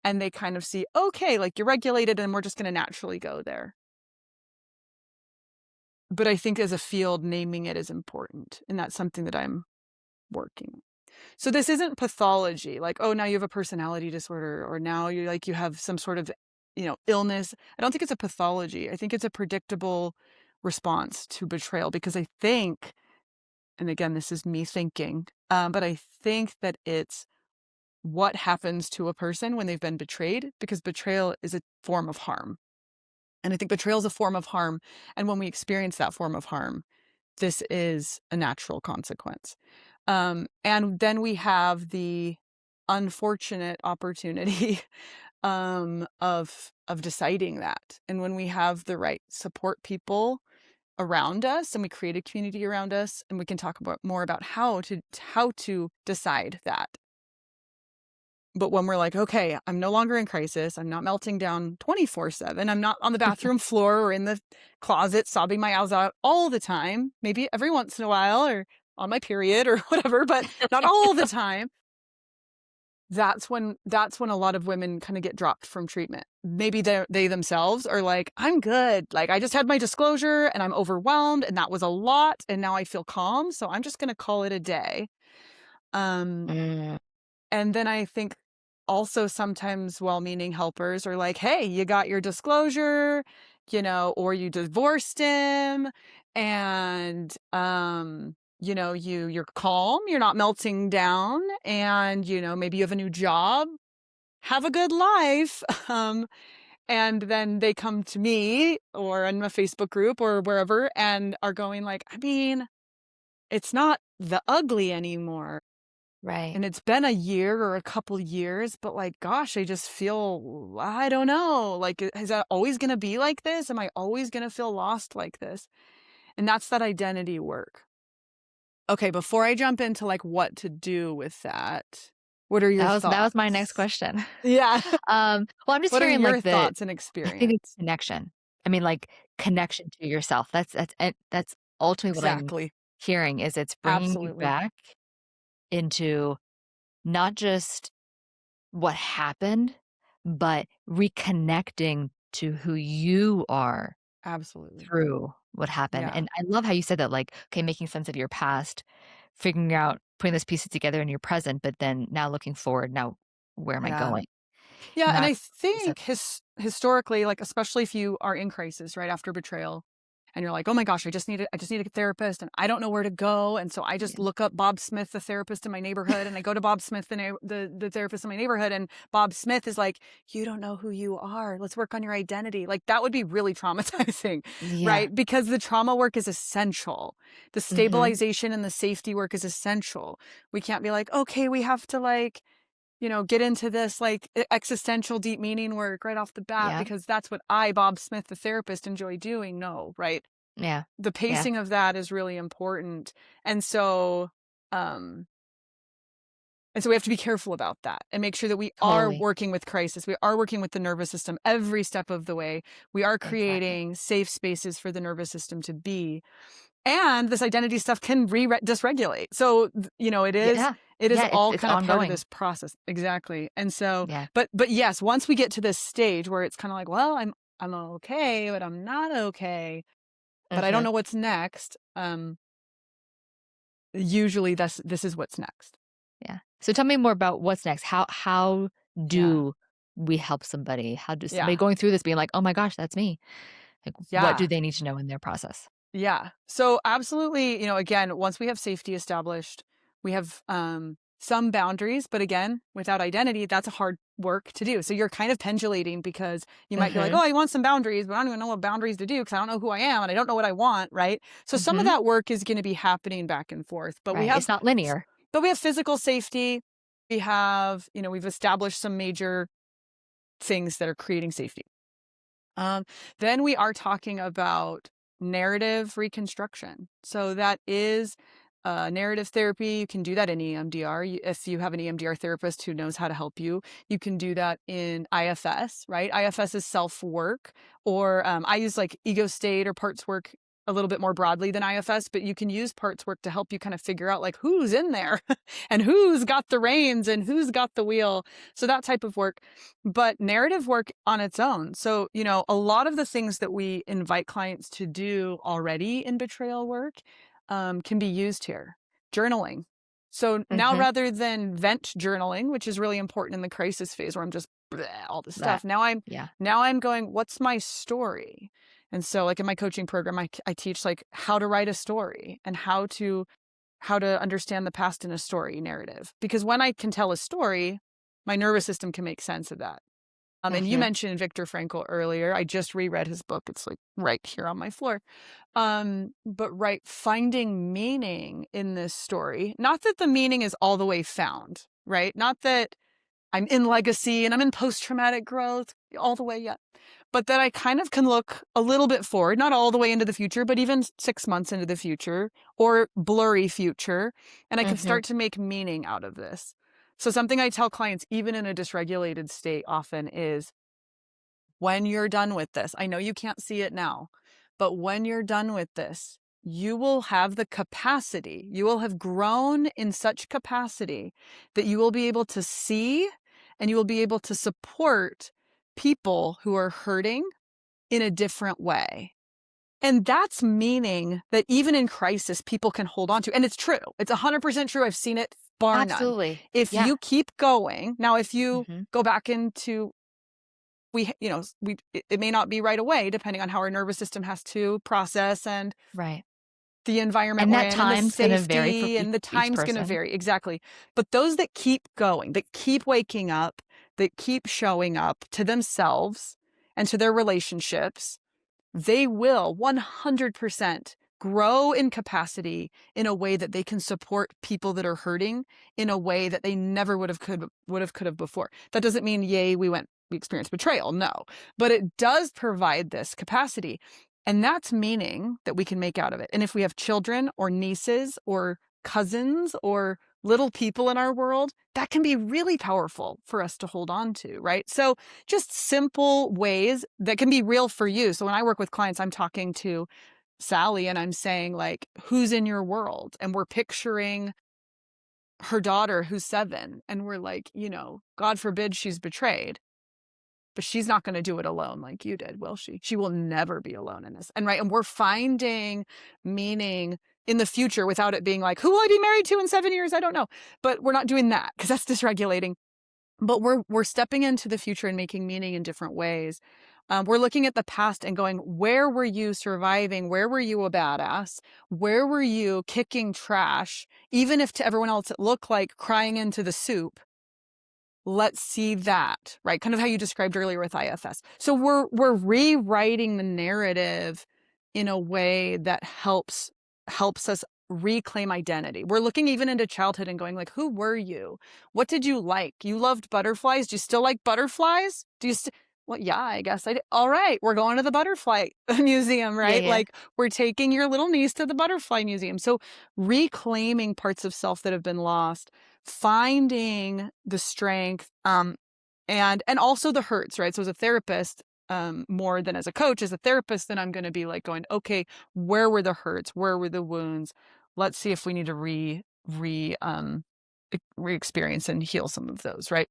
Speaker 2: and they kind of see, okay, like you're regulated and we're just going to naturally go there. But I think as a field, naming it is important, and that's something that I'm working. So this isn't pathology, like, oh, now you have a personality disorder, or now you have some sort of, illness. I don't think it's a pathology. I think it's a predictable response to betrayal, because I think, and again, this is me thinking, but I think that it's what happens to a person when they've been betrayed, because betrayal is a form of harm. And I think betrayal is a form of harm. And when we experience that form of harm, this is a natural consequence. And then we have the unfortunate opportunity of deciding that. And when we have the right support people around us, and we create a community around us, and we can talk more about how to decide that. But when we're like, okay, I'm no longer in crisis, I'm not melting down 24/7, I'm not on the bathroom floor or in the closet sobbing my eyes out all the time, maybe every once in a while, or on my period or whatever, but not all the time. That's when a lot of women kind of get dropped from treatment. Maybe they themselves are like, I'm good. Like, I just had my disclosure and I'm overwhelmed and that was a lot. And now I feel calm. So I'm just going to call it a day.
Speaker 1: Mm,
Speaker 2: And then I think also sometimes well-meaning helpers are like, hey, you got your disclosure, or you divorced him, and you're calm, you're not melting down, and maybe you have a new job, have a good life. And then they come to me or in a Facebook group or wherever and are going like, I mean, it's not the ugly anymore.
Speaker 1: right.
Speaker 2: And it's been a year or a couple years, but like, gosh, I just feel, I don't know, like, is that always going to be like this? Am I always going to feel lost like this? And that's that identity work. Okay, before I jump into like what to do with that, what are your
Speaker 1: That was my next
Speaker 2: thoughts?
Speaker 1: question.
Speaker 2: Yeah.
Speaker 1: Well, I'm just
Speaker 2: What are
Speaker 1: hearing
Speaker 2: your
Speaker 1: like
Speaker 2: thoughts and
Speaker 1: I think it's
Speaker 2: experience?
Speaker 1: connection. I mean, like connection to yourself. That's ultimately what I'm
Speaker 2: Exactly.
Speaker 1: hearing is it's bringing you
Speaker 2: Absolutely.
Speaker 1: back into not just what happened, but reconnecting to who you are
Speaker 2: Absolutely.
Speaker 1: through what happened.
Speaker 2: Yeah.
Speaker 1: And I love how you said that, like, okay, making sense of your past, figuring out, putting those pieces together in your present, but then now looking forward, now where am I
Speaker 2: Yeah.
Speaker 1: going?
Speaker 2: Yeah,
Speaker 1: And
Speaker 2: and I
Speaker 1: that's
Speaker 2: think historically, like, especially if you are in crisis right after betrayal, and you're like, "Oh my gosh, I just need a therapist, and I don't know where to go," and so I just
Speaker 1: yeah,
Speaker 2: look up Bob Smith, the therapist in my neighborhood, and I go to Bob Smith, the therapist in my neighborhood, and Bob Smith is like, "You don't know who you are. Let's work on your identity." Like, that would be really traumatizing,
Speaker 1: yeah,
Speaker 2: right? Because the trauma work is essential. The
Speaker 1: mhm,
Speaker 2: stabilization and the safety work is essential. We can't be like, "Okay, we have to, like, get into this like existential deep meaning work right off the bat
Speaker 1: yeah,
Speaker 2: because that's what I, Bob Smith, the therapist, enjoy doing." No, right?
Speaker 1: yeah,
Speaker 2: The
Speaker 1: yeah,
Speaker 2: pacing of that is really important. And so, um, and so we have to be careful about that and make sure that we are
Speaker 1: totally,
Speaker 2: working with crisis. We are working with the nervous system every step of the way. We are
Speaker 1: exactly.
Speaker 2: creating safe spaces for the nervous system to be. And this identity stuff can dysregulate. So,
Speaker 1: Yeah,
Speaker 2: it is
Speaker 1: yeah,
Speaker 2: all
Speaker 1: it's
Speaker 2: kind of part of
Speaker 1: ongoing.
Speaker 2: this process. Exactly. And so,
Speaker 1: Yeah,
Speaker 2: but yes, once we get to this stage where it's kind of like, well, I'm okay, but I'm not okay, but I don't
Speaker 1: mhm,
Speaker 2: know what's next. Usually this is what's next.
Speaker 1: yeah. So tell me more about what's next. How
Speaker 2: Yeah.
Speaker 1: do we help somebody? How does somebody
Speaker 2: Yeah.
Speaker 1: going through this being like, "Oh my gosh, that's me." Like, what do
Speaker 2: Yeah.
Speaker 1: they need to know in their process?
Speaker 2: Yeah. So absolutely, again, once we have safety established, we have some boundaries, but again, without identity, that's a hard work to do. So you're kind of pendulating because you might be like,
Speaker 1: Mhm.
Speaker 2: oh, I want some boundaries, but I don't even know what boundaries to do because I don't know who I am and I don't know what I want, right? So some of
Speaker 1: Mhm.
Speaker 2: that work is going to be happening back and forth.
Speaker 1: Right. It's not linear.
Speaker 2: But we have physical safety. We have, we've established some major things that are creating safety. Um, then we are talking about narrative reconstruction. So that is narrative therapy. You can do that in EMDR. If you have an EMDR therapist who knows how to help you, you can do that in IFS, right? IFS is self work, or I use like ego state or parts work a little bit more broadly than IFS, but you can use parts work to help you kind of figure out like who's in there and who's got the reins and who's got the wheel. So that type of work, but narrative work on its own. So, a lot of the things that we invite clients to do already in betrayal work can be used here. Journaling. So now
Speaker 1: Mhm.
Speaker 2: rather than vent journaling, which is really important in the crisis phase where I'm just bleh, all this
Speaker 1: That
Speaker 2: stuff.
Speaker 1: yeah.
Speaker 2: Now I'm going, what's my story? And so like in my coaching program, I teach like how to write a story and how to understand the past in a story narrative. Because when I can tell a story, my nervous system can make sense of that. And you
Speaker 1: Mhm.
Speaker 2: mentioned Viktor Frankl earlier. I just reread his book. It's like right here on my floor. But right, finding meaning in this story, not that the meaning is all the way found, right? Not that I'm in legacy and I'm in post-traumatic growth all the way yet, but that I kind of can look a little bit forward, not all the way into the future, but even 6 months into the future or blurry future. And I can
Speaker 1: Mhm.
Speaker 2: start to make meaning out of this. So something I tell clients, even in a dysregulated state often is, when you're done with this, I know you can't see it now, but when you're done with this, you will have the capacity, you will have grown in such capacity that you will be able to see and you will be able to support people who are hurting in a different way. And that's meaning that even in crisis, people can hold on to. And it's true. It's 100% true. I've seen it, bar none.
Speaker 1: Absolutely.
Speaker 2: If
Speaker 1: Yeah.
Speaker 2: you keep going, now, if you
Speaker 1: Mhm.
Speaker 2: go back into it may not be right away, depending on how our nervous system has to process and
Speaker 1: Right.
Speaker 2: the environment
Speaker 1: And
Speaker 2: we're
Speaker 1: that
Speaker 2: in and the
Speaker 1: time's gonna vary for
Speaker 2: safety and the
Speaker 1: each
Speaker 2: time's going to
Speaker 1: person.
Speaker 2: vary. Exactly. But those that keep going, that keep waking up, that keep showing up to themselves and to their relationships, they will 100% grow in capacity in a way that they can support people that are hurting in a way that they never could have before. That doesn't mean, yay, we experienced betrayal. No, but it does provide this capacity. And that's meaning that we can make out of it. And if we have children or nieces or cousins or little people in our world, that can be really powerful for us to hold on to, right? So just simple ways that can be real for you. So when I work with clients, I'm talking to Sally and I'm saying, like, who's in your world? And we're picturing her daughter who's 7. And we're like, God forbid she's betrayed, but she's not going to do it alone like you did, will she? She will never be alone in this. And right. And we're finding meaning in the future without it being like, who will I be married to in 7 years? I don't know. But we're not doing that because that's dysregulating. But we're stepping into the future and making meaning in different ways. We're looking at the past and going, where were you surviving? Where were you a badass? Where were you kicking trash? Even if to everyone else it looked like crying into the soup. Let's see that, right? Kind of how you described earlier with IFS. So we're rewriting the narrative in a way that helps us reclaim identity. We're looking even into childhood and going like, who were you? What did you like? You loved butterflies. Do you still like butterflies? Well, yeah, I guess I did. All right, we're going to the butterfly museum,
Speaker 1: Yeah,
Speaker 2: right?
Speaker 1: yeah.
Speaker 2: Like we're taking your little niece to the butterfly museum. So reclaiming parts of self that have been lost, finding the strength, and also the hurts, right? So as a therapist, more than as a coach, as a therapist, then I'm going to be like going, okay, where were the hurts? Where were the wounds? Let's see if we need to re-experience and heal some of those, right?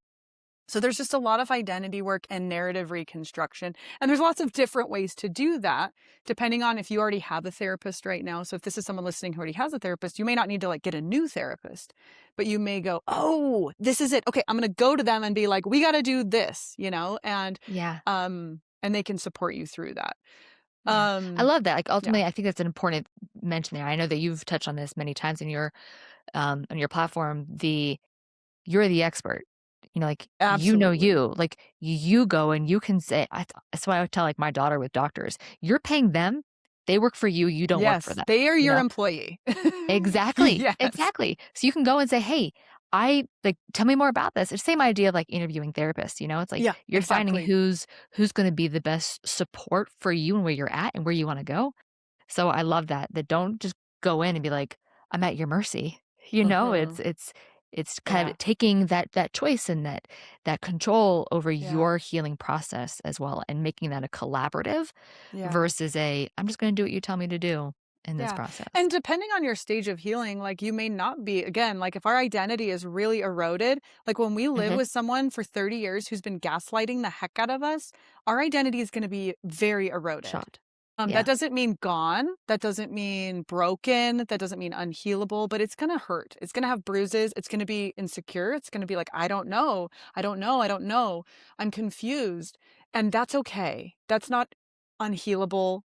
Speaker 2: So there's just a lot of identity work and narrative reconstruction. And there's lots of different ways to do that, depending on if you already have a therapist right now. So if this is someone listening who already has a therapist, you may not need to like get a new therapist, but you may go, oh, this is it. Okay, I'm going to go to them and be like, we got to do this,
Speaker 1: Yeah.
Speaker 2: and they can support you through that.
Speaker 1: Yeah. I
Speaker 2: Um,
Speaker 1: love that. Like,
Speaker 2: yeah.
Speaker 1: ultimately, I think that's an important mention there. I know that you've touched on this many times in your on your platform. you're the expert. Like,
Speaker 2: Absolutely.
Speaker 1: like, you go and you can say that's why I would tell, like, my daughter with doctors, "You're paying them. They work for you. You don't work for
Speaker 2: Yes,
Speaker 1: them."
Speaker 2: they are
Speaker 1: You
Speaker 2: your
Speaker 1: know?
Speaker 2: employee.
Speaker 1: Exactly,
Speaker 2: Yes.
Speaker 1: exactly. So you can go and say, "Hey, tell me more about this." It's the same idea of, like, interviewing therapists, It's like
Speaker 2: Yeah,
Speaker 1: you're finding
Speaker 2: exactly.
Speaker 1: who's gonna be the best support for you and where you're at and where you wanna go. So I love that don't just go in and be like, "I'm at your mercy."
Speaker 2: Mhm.
Speaker 1: It's kind
Speaker 2: Yeah,
Speaker 1: of taking that choice and that control over
Speaker 2: yeah,
Speaker 1: your healing process as well and making that a collaborative
Speaker 2: yeah.
Speaker 1: versus I'm just gonna do what you tell me to do in this
Speaker 2: Yeah.
Speaker 1: process.
Speaker 2: And depending on your stage of healing, like you may not be, again, like if our identity is really eroded, like when we live
Speaker 1: Mhm.
Speaker 2: with someone for 30 years who's been gaslighting the heck out of us, our identity is going to be very eroded.
Speaker 1: Shot.
Speaker 2: That
Speaker 1: Yeah.
Speaker 2: doesn't mean gone. That doesn't mean broken. That doesn't mean unhealable, but it's going to hurt. It's going to have bruises. It's going to be insecure. It's going to be like, I don't know. I don't know. I don't know. I'm confused. And that's okay. That's not unhealable.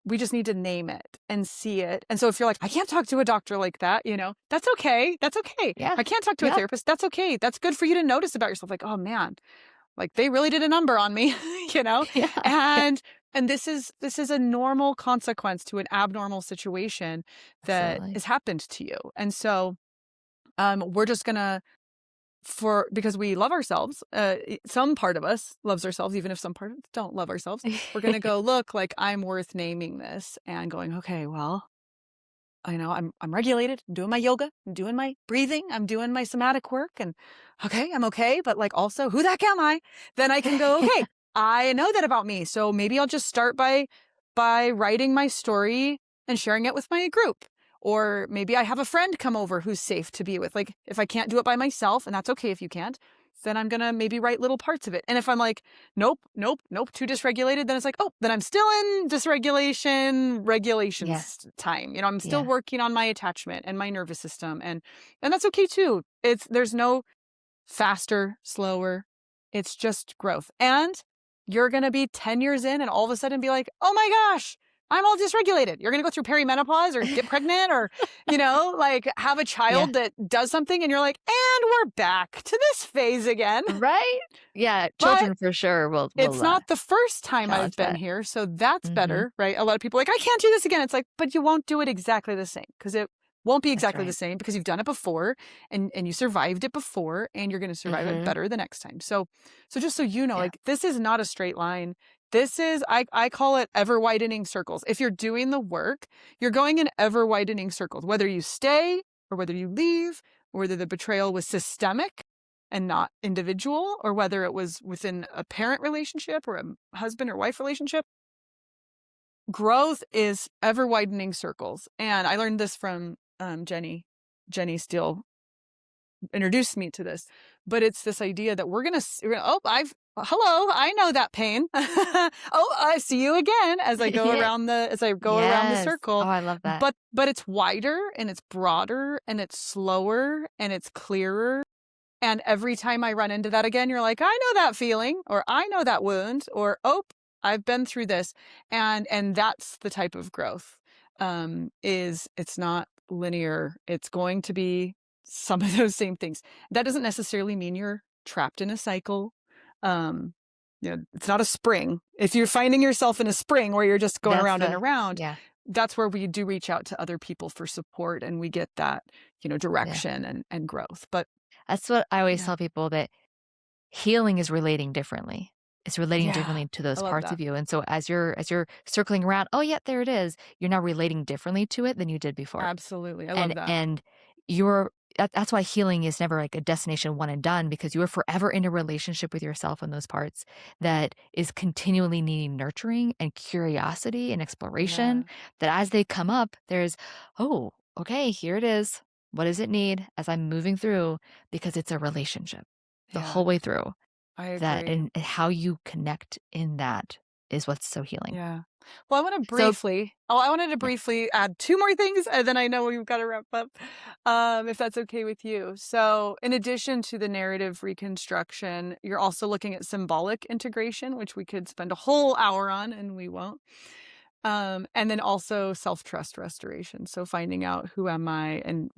Speaker 2: We just need to name it and see it. And so if you're like, I can't talk to a doctor like that, that's okay. That's okay.
Speaker 1: Yeah.
Speaker 2: I can't talk to a
Speaker 1: Yep.
Speaker 2: therapist. That's okay. That's good for you to notice about yourself. Like, oh man, like they really did a number on me, you know?
Speaker 1: Yeah. Yeah.
Speaker 2: And this is a normal consequence to an abnormal situation that
Speaker 1: Absolutely.
Speaker 2: has happened to you. And so we're just gonna because we love ourselves, some part of us loves ourselves, even if some part of us don't love ourselves. We're gonna go, look, like I'm worth naming this and going, okay, well, I know I'm regulated. I'm doing my yoga. I'm doing my breathing. I'm doing my somatic work. And okay, I'm okay. But like also, who the heck am I? Then I can go,
Speaker 1: Yeah.
Speaker 2: okay, I know that about me. So maybe I'll just start by writing my story and sharing it with my group. Or maybe I have a friend come over who's safe to be with. Like if I can't do it by myself, and that's okay if you can't, then I'm gonna maybe write little parts of it. And if I'm like, nope, nope, nope, too dysregulated, then it's like, oh, then I'm still in dysregulation
Speaker 1: Yeah.
Speaker 2: regulations time. I'm still
Speaker 1: Yeah.
Speaker 2: working on my attachment and my nervous system, and that's okay too. There's no faster, slower. It's just growth. And you're going to be 10 years in and all of a sudden be like, oh my gosh, I'm all dysregulated. You're going to go through perimenopause or get pregnant or, like have a
Speaker 1: Yeah.
Speaker 2: child that does something and you're like, and we're back to this phase again.
Speaker 1: Right? Yeah,
Speaker 2: But
Speaker 1: children for sure
Speaker 2: it's not the first time I've
Speaker 1: challenge
Speaker 2: been
Speaker 1: that.
Speaker 2: here. So that's
Speaker 1: Mhm.
Speaker 2: better, right? A lot of people are like, I can't do this again. It's like, but you won't do it exactly the same because it won't be
Speaker 1: That's
Speaker 2: exactly the
Speaker 1: right.
Speaker 2: same because you've done it before and you survived it before and you're going to survive it
Speaker 1: Mhm.
Speaker 2: better the next time. So just so you know,
Speaker 1: Yeah.
Speaker 2: like this is not a straight line. This is I call it ever widening circles. If you're doing the work, you're going in ever widening circles, whether you stay or whether you leave, or whether the betrayal was systemic and not individual, or whether it was within a parent relationship or a husband or wife relationship. Growth is ever widening circles. And I learned this from Jenny. Jenny Steele introduced me to this, but it's this idea that hello, I know that pain. Oh, I see you again as
Speaker 1: Yeah.
Speaker 2: I go around the
Speaker 1: Yes. Oh,
Speaker 2: circle.
Speaker 1: I love that.
Speaker 2: But it's wider and it's broader and it's slower and it's clearer. And every time I run into that again, you're like, I know that feeling, or I know that wound, or oh, I've been through this. And that's the type of growth. Is it's not linear. It's going to be some of those same things. That doesn't necessarily mean you're trapped in a cycle. Um, it's not a spring. If you're finding yourself in a spring where you're just going
Speaker 1: That's
Speaker 2: around and
Speaker 1: the
Speaker 2: around,
Speaker 1: yeah.
Speaker 2: that's where we do reach out to other people for support and we get that,
Speaker 1: Yeah.
Speaker 2: direction and growth. But
Speaker 1: That's what I always
Speaker 2: yeah.
Speaker 1: tell people that healing is relating differently. It's relating
Speaker 2: Yeah,
Speaker 1: differently to
Speaker 2: I
Speaker 1: those
Speaker 2: love
Speaker 1: parts
Speaker 2: that.
Speaker 1: of you, and so as you're circling around, "Oh, yeah, there it is," you're now relating differently to it than you did before.
Speaker 2: Absolutely, I love
Speaker 1: And
Speaker 2: that.
Speaker 1: and you're that's why healing is never like a destination one and done because you are forever in a relationship with yourself in those parts that is continually needing nurturing and curiosity and exploration,
Speaker 2: Yeah,
Speaker 1: that as they come up, there's, "Oh, okay, here it is. What does it need as I'm moving through?" Because it's a relationship the
Speaker 2: yeah,
Speaker 1: whole way through.
Speaker 2: I
Speaker 1: That
Speaker 2: agree.
Speaker 1: and how you connect in that is what's so healing.
Speaker 2: Yeah. Well,
Speaker 1: So
Speaker 2: I wanted to
Speaker 1: yeah.
Speaker 2: briefly add 2 more things, and then I know we've gotta wrap up, if that's okay with you. So, in addition to the narrative reconstruction, you're also looking at symbolic integration, which we could spend a whole hour on, and we won't. And then also self-trust restoration. So finding out who am I and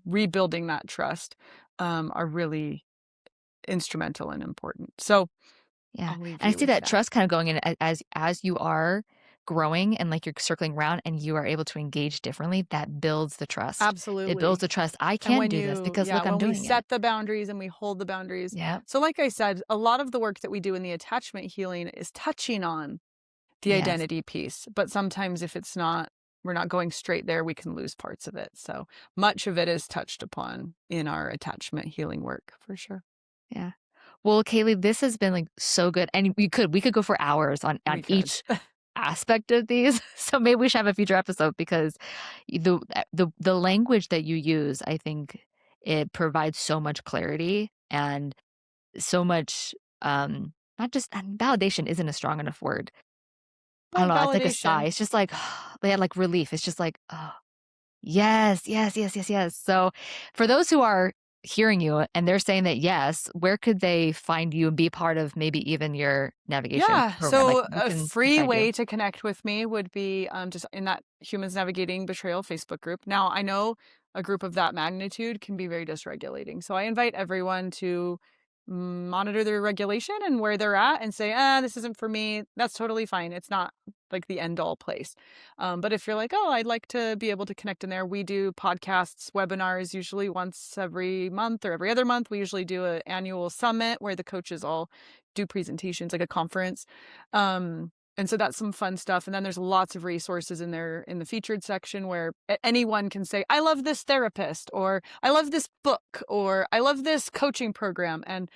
Speaker 2: rebuilding that trust are really instrumental and important. So
Speaker 1: Yeah,
Speaker 2: I'll leave
Speaker 1: and I
Speaker 2: you
Speaker 1: see
Speaker 2: with
Speaker 1: that
Speaker 2: that.
Speaker 1: trust kind of going in as you are growing and, like, you're circling around and you are able to engage differently, that builds the trust. It builds
Speaker 2: Absolutely.
Speaker 1: the trust, "I
Speaker 2: And
Speaker 1: can do this because look, I'm
Speaker 2: when we
Speaker 1: doing it."
Speaker 2: set the boundaries and we hold the boundaries.
Speaker 1: Yep.
Speaker 2: So like I said, a lot of the work that we do in the attachment healing is touching on the
Speaker 1: Yes.
Speaker 2: identity piece, but sometimes if it's not, we're not going straight there, we can lose parts of it. So much of it is touched upon in our attachment healing work for sure.
Speaker 1: Yeah. Well, KayLee, this has been, like, so good, and we could go for hours on
Speaker 2: We could.
Speaker 1: each aspect of these, so maybe we should have a future episode because the language that you use, I think it provides so much clarity and so much, not just and validation isn't a strong enough word. I don't
Speaker 2: But
Speaker 1: know, it's like a sigh.
Speaker 2: validation.
Speaker 1: It's just like they had, like, relief. It's just like, "Oh, yes, yes, yes, yes, yes." So, for those who are hearing you and they're saying that yes, where could they find you and be part of maybe even your navigation
Speaker 2: Yeah.
Speaker 1: program? Like,
Speaker 2: So
Speaker 1: where
Speaker 2: a
Speaker 1: can they
Speaker 2: free
Speaker 1: find you?
Speaker 2: way to connect with me would be just in that Humans Navigating Betrayal Facebook group. Now, I know a group of that magnitude can be very dysregulating. So I invite everyone to monitor their regulation and where they're at and say, this isn't for me. That's totally fine. It's not like the end all place. But if you're like, oh, I'd like to be able to connect in there, we do podcasts, webinars, usually once every month or every other month. We usually do an annual summit where the coaches all do presentations like a conference. And so that's some fun stuff. And then there's lots of resources in there in the featured section where anyone can say, I love this therapist, or I love this book, or I love this coaching program. And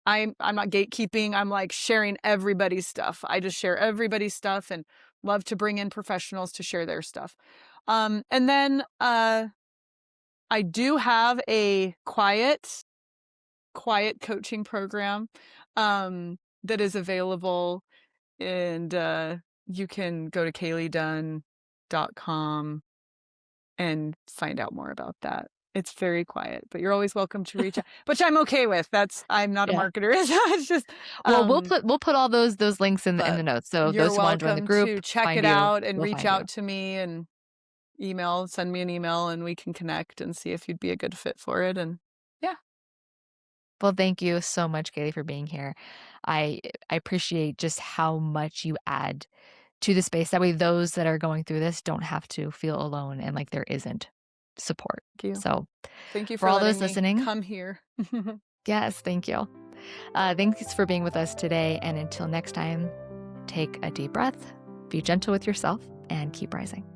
Speaker 2: I'm not gatekeeping. I'm like sharing everybody's stuff. I just share everybody's stuff and love to bring in professionals to share their stuff. And then I do have a quiet coaching program that is available, and you can go to KayleeDunn.com and find out more about that. It's very quiet, but you're always welcome to reach out, which I'm okay with. I'm not a
Speaker 1: Yeah.
Speaker 2: marketer. It's just,
Speaker 1: Well,
Speaker 2: um,
Speaker 1: we'll put all those links in the
Speaker 2: but
Speaker 1: notes. So
Speaker 2: you're
Speaker 1: those who wanna join the
Speaker 2: welcome
Speaker 1: group,
Speaker 2: to check
Speaker 1: find
Speaker 2: it
Speaker 1: you,
Speaker 2: out and
Speaker 1: they'll
Speaker 2: reach
Speaker 1: find you.
Speaker 2: out to me and send me an email and we can connect and see if you'd be a good fit for it. And yeah,
Speaker 1: Well, thank you so much, Katie, for being here. I appreciate just how much you add to the space. That way those that are going through this don't have to feel alone and like there isn't support.
Speaker 2: thank you.
Speaker 1: So,
Speaker 2: Thank you
Speaker 1: for
Speaker 2: for
Speaker 1: all
Speaker 2: letting
Speaker 1: those
Speaker 2: me
Speaker 1: listening,
Speaker 2: come here.
Speaker 1: yes, thank you. Thanks for being with us today. And until next time, take a deep breath, be gentle with yourself, and keep rising.